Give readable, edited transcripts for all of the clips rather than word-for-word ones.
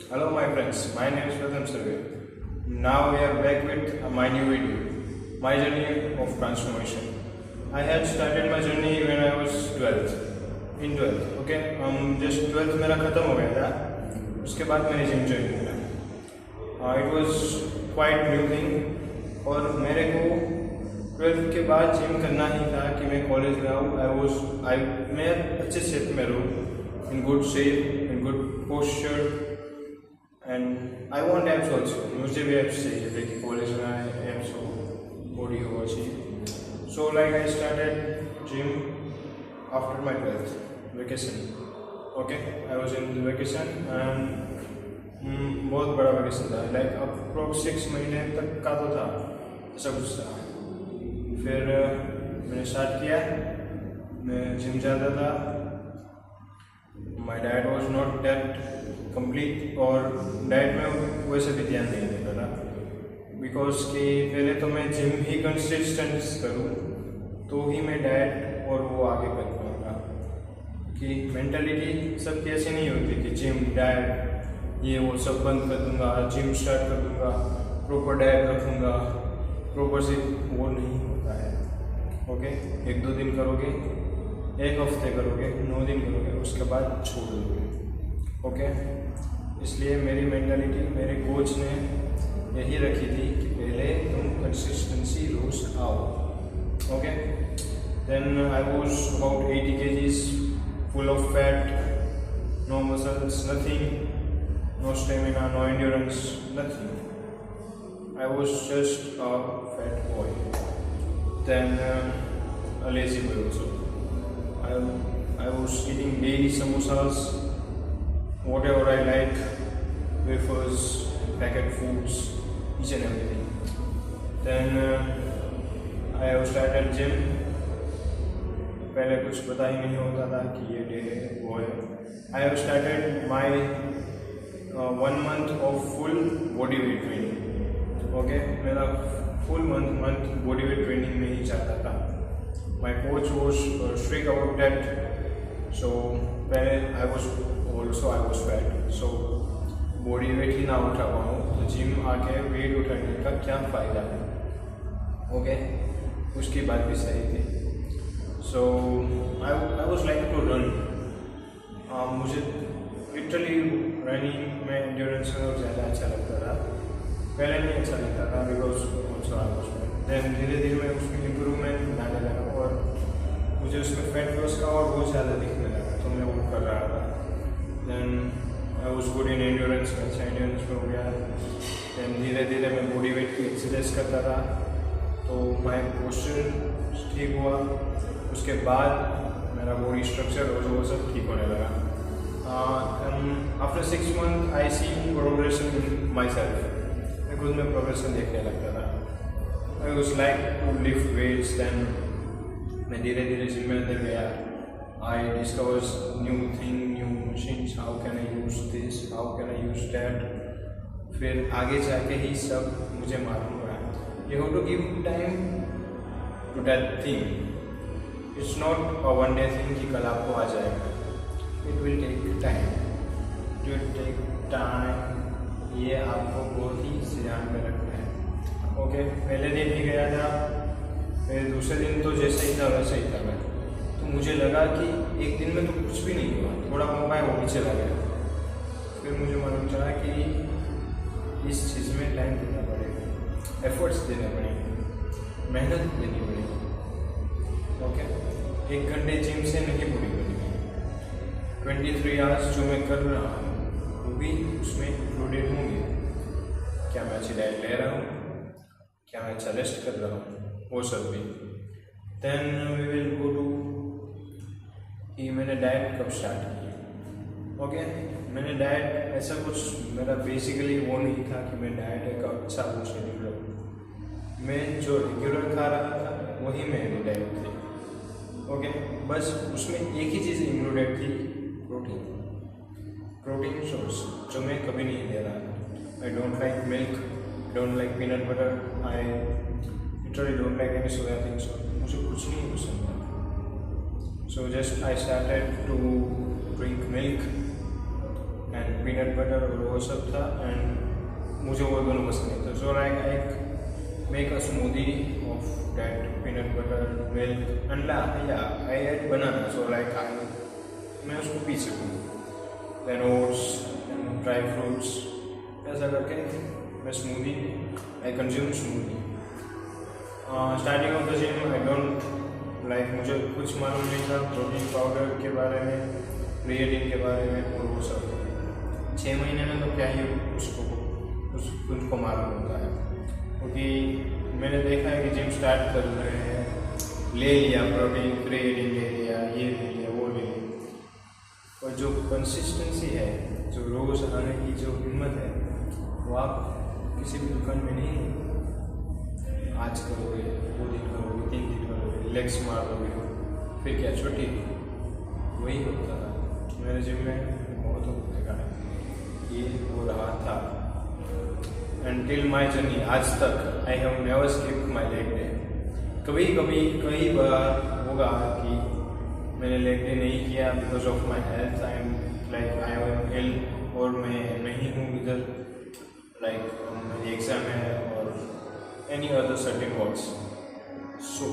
Hello my friends, my name is Pratham Surve. Now we are back with my new video, my journey of transformation. I had started my journey when I was 12th, in 12th, okay? Just 12th मेरा ख़त्म हो गया था, उसके बाद मैंने gym join किया. It was quite new thing और मेरे को 12th के बाद जिम करना ही था कि मैं कॉलेज में आऊँ. मैं अच्छे शेप में रहूँ, in good shape, in good posture. And I want apps also, मुझे भी एप्स चाहिए थे कि कॉलेज में आए एप्स हो, बॉडी हो अच्छी. सो like I started gym after my 12th vacation. Okay, I was in vacation and बहुत बड़ा वेकेशन था, लाइक अप्रोक्स 6 महीने तक का तो था, ऐसा कुछ था. फिर मैंने स्टार्ट किया, मैं जिम जाता था. My diet was not that complete और डाइट में वैसे भी ध्यान नहीं देता था, बिकॉज कि पहले तो मैं जिम ही कंसिस्टेंट करूँ तो ही मैं डाइट और वो आगे कर पाऊँगा. कि मेंटालिटी सबकी ऐसी नहीं होती कि जिम डाइट ये वो सब बंद कर दूँगा, जिम स्टार्ट कर दूँगा, प्रॉपर डाइट रखूँगा, प्रॉपर से वो नहीं होता है. ओके, 1-2 दिन करोगे, 1 हफ्ते करोगे, 9 दिन करोगे, उसके बाद छोड़ दोगे. ओके, इसलिए मेरी मेंटालिटी मेरे कोच ने यही रखी थी कि पहले तुम कंसिस्टेंसी रोज आओ. Okay, then I was about 80 kgs, full of fat, no muscles, nothing, no stamina, no endurance, nothing. I was just a fat boy, then a lazy boy also. I was eating daily samosas, whatever I like, wafers, packet foods, each and everything. Then I have started gym. पहले कुछ पता ही नहीं होता था कि ये day है वो है. I have started my 1 month of full body weight training. Okay, मेरा full month body weight training में ही जाता था. My coach was strict about that. So पहले I was fat, so body weight ही ना उठा पाऊँ तो जिम आके वेट उठाने का क्या फ़ायदा है. ओके, उसकी बात भी सही थी. So I was like to run. मुझे लिटरली रनिंग में एंड्योरेंस में ज़्यादा अच्छा लगता था. पहले नहीं अच्छा लगता था बिकॉज देन धीरे धीरे मैं उसमें इम्प्रूवमेंट आने लगा और मुझे उसमें फैट लॉस का और बहुत ज़्यादा दिखने लगा, तो मैं वो कर रहा था. Then I was good in endurance में, अच्छा एंड्योरेंस में हो गया. देन धीरे धीरे मैं बॉडी वेट की एक्सरसाइज करता था तो माई पोस्चर ठीक हुआ. उसके बाद मेरा बॉडी स्ट्रक्चर और वो सब ठीक होने लगा. After 6 months I see progression in myself. मैं खुद में प्रोग्रेशन देखने लगता था. I was like to lift weights. Then मैं धीरे धीरे जिम में अंदर गया. I discovered new thing, new machines. How can I use this? How can I use that? फिर आगे जाके ही सब मुझे मालूम पड़ा. You have to give time to that thing. It's not a one day thing कि कल आपको आ जाएगा. It will take time. It will take time. ये आपको बहुत ही ध्यान में रखना है. ओके, पहले दिन ही गया था, फिर दूसरे दिन तो जैसे ही था वैसे ही था. मैं तो मुझे लगा कि एक दिन में तो कुछ भी नहीं हुआ, थोड़ा मोबाइल वो भी चला गया. फिर मुझे मालूम चला कि इस चीज़ में टाइम देना पड़ेगा, एफर्ट्स देने पड़ेंगे, मेहनत देनी पड़ेगी. ओके, 1 घंटे जिम से नहीं पूरी करेंगे. 23 आवर्स जो मैं कर रहा हूँ वो भी उसमें इंक्लूडेड होंगे. क्या मैं अच्छी डाइट ले रहा हूँ, क्या मैं अच्छा रेस्ट कर रहा हूँ, वो सब भी. Then we will go to कि मैंने डाइट कब स्टार्ट की. ओके, मैंने डाइट ऐसा कुछ मेरा बेसिकली वो नहीं था कि मैं डाइट एक अच्छा वो शेड्यूल रखूँ. मैं जो रेगुलर खा रहा था वही मेरी डाइट थी. ओके, बस उसमें एक ही चीज़ इंक्लूडेड थी, प्रोटीन सोर्स, जो मैं कभी नहीं ले रहा था. आई don't like milk, don't like peanut butter, I literally don't like any soya things. मुझे कुछ नहीं पसंद था. So just I started to drink milk and peanut butter और वो सब था, एंड मुझे वो दोनों पसंद नहीं था. So like I make a smoothie of that peanut butter milk and I add banana. So like मैं उसको पी सकूँ. Then oats and dry fruits, ऐसा करके मैं smoothie I consume smoothie. Starting of the gym I don't like, मुझे कुछ मालूम नहीं था प्रोटीन पाउडर के बारे में, क्रिएटिन के बारे में और वो सब. 6 महीने में तो क्या ही उसको मालूम होता है, क्योंकि मैंने देखा है कि जिम स्टार्ट कर रहे हैं, ले लिया प्रोटीन क्रिएटिन, ले लिया ये ले लिया वो ले लिया, और जो कंसिस्टेंसी है, जो रोज़ आने की जो हिम्मत है, वो आप किसी भी दुकान में नहीं. आज करोगे, 2 दिन करोगे, 3 दिन करोगे, रिलैक्स मार दोगे, फिर क्या छुट्टी. वही होता था मेरे जिम में. बहुत देखा है ये हो रहा था. एंड टिल माई जर्नी आज तक I have never skip my leg day. कई बार होगा कि मैंने लेग डे नहीं किया because of my health. I am ill, और मैं नहीं हूँ इधर, लाइक मेरी एग्ज़ाम है और any other certain works. So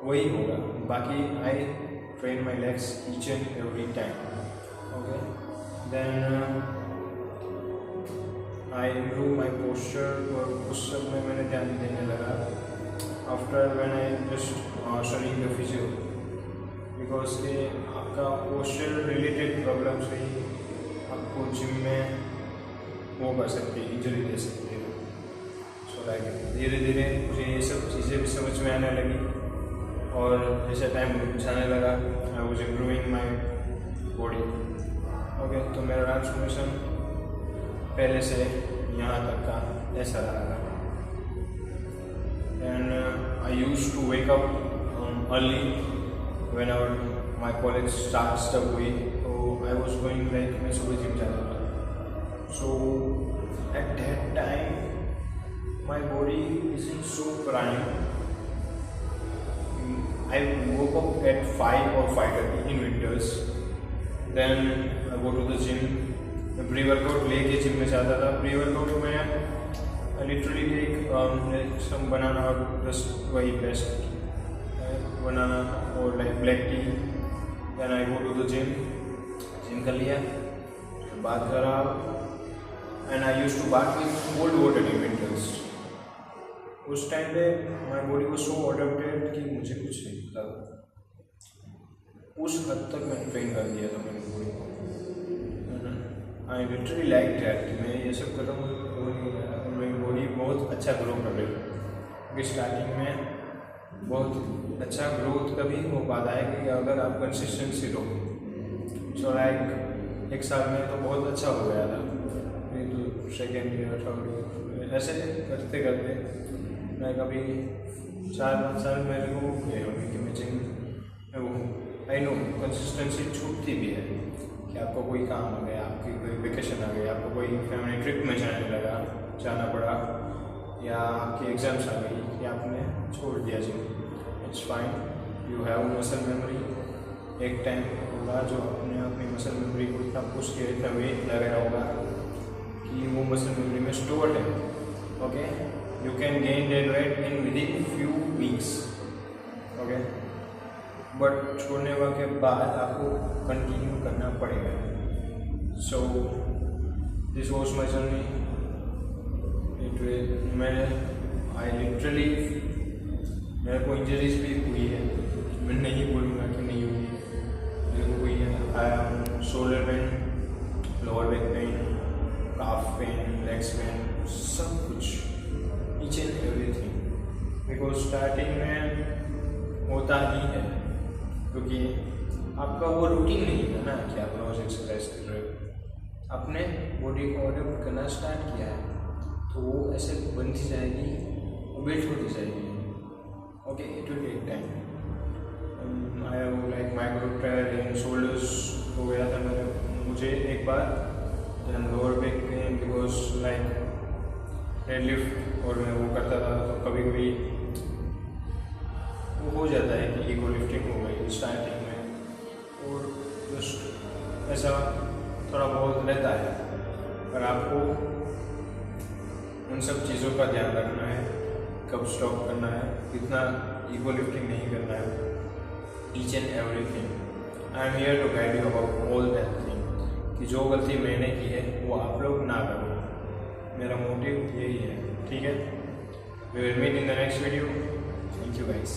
वही होगा. बाकी I train my legs each and every time. Okay, then I improve my posture, और उस सब में मैंने ध्यान देने लगा after when I just studying the physio, because ये आपका पोस्चर रिलेटेड प्रॉब्लम से ही आपको जिम में वो कर सकती है, इंजरी दे सकती है. सो लाइक धीरे धीरे मुझे ये सब चीज़ें भी समझ में आने लगी, और जैसे टाइम जाने लगा I was improving my body. Okay, तो मेरा ट्रांसफॉर्मेशन पहले से यहाँ तक का ऐसा रहा. And I used to wake up early when our my college starts the way. तो आई वॉज गोइंग लाइक, मैं सुबह जिम जाता था. So at that time my body isn't so prime. I woke up at 5 or 5:30 in winters. Then I go to the gym. मैं pre workout लेके gym में जाता था. प्री वर्कआउट में I literally take some banana or just वही best बनाना और like black tea. Then I go to the gym. Gym कर लिया, बात करा, and I used to bath with cold water in winters. उस टाइम पे my body was so adapted कि मुझे कुछ नहीं पता. उस हद तक मैंने ट्रेन कर दिया था मेरी बॉडी को. I literally like that. मैं ये सब कर रहा हूँ, मेरी बॉडी बहुत अच्छा ग्रो कर रही है. क्योंकि स्टार्टिंग में बहुत अच्छा ग्रोथ तभी हो पाता है कि अगर आप कंसिस्टेंसी रहो. सो लाइक 1 साल में तो बहुत अच्छा हो गया था. तो सेकेंड ईयर, थर्ड ईयर ऐसे करते करते मैं कभी 4-5 साल मेरे को गए होंगे कि मैं जिम में वो. आई नो कंसिस्टेंसी छूटती भी है कि आपको कोई काम आ गया, आपकी कोई वेकेशन आ गई, आपको कोई फैमिली ट्रिप में जाना पड़ा, या आपकी एग्जाम्स आ गई कि आपने छोड़ दिया gym. It's fine, you have muscle memory. एक टाइम होगा जो आपने अपनी मसल मेमोरी को इतना पुश किया, इतना वेट लगाया होगा कि वो मसल मेमोरी में स्टोर्ड है. Okay, you can gain that weight in within few weeks. Okay, but छोड़ने के बाद आपको कंटिन्यू करना पड़ेगा. So this was my journey. I literally, मेरे को इंजरीज भी हुई है, मैं नहीं बोलूँगा कि नहीं हुई है, मेरे को हुई है. I shoulder pain, lower back pain, calf pain, legs pain, सब कुछ, each and everything. Because starting में होता ही है, क्योंकि आपका वो रूटीन नहीं है ना कि आप रोज एक्सरसाइज कर रहे हो. आपने बॉडी को अडॉप्ट करना स्टार्ट किया है तो वो ऐसे बनती जाएगी, वो बिल्ड होती जाएगी. Okay, it will take time. I have like microtrial in shoulders हो गया था मुझे एक बार. Then lower back pain because like deadlift और मैं वो करता था तो कभी कभी वो हो जाता है कि ईगो लिफ्टिंग हो गई स्टार्टिंग में, और जस्ट ऐसा थोड़ा बहुत रहता है, पर आपको उन सब चीज़ों का ध्यान रखना है, कब स्टॉप करना है, इतना ईगो लिफ्टिंग नहीं करना है। Each and everything I am here to guide you about all that thing, कि जो गलती मैंने की है वो आप लोग ना करो, मेरा मोटिव यही है। ठीक है, we will meet in the next video. Thank you guys.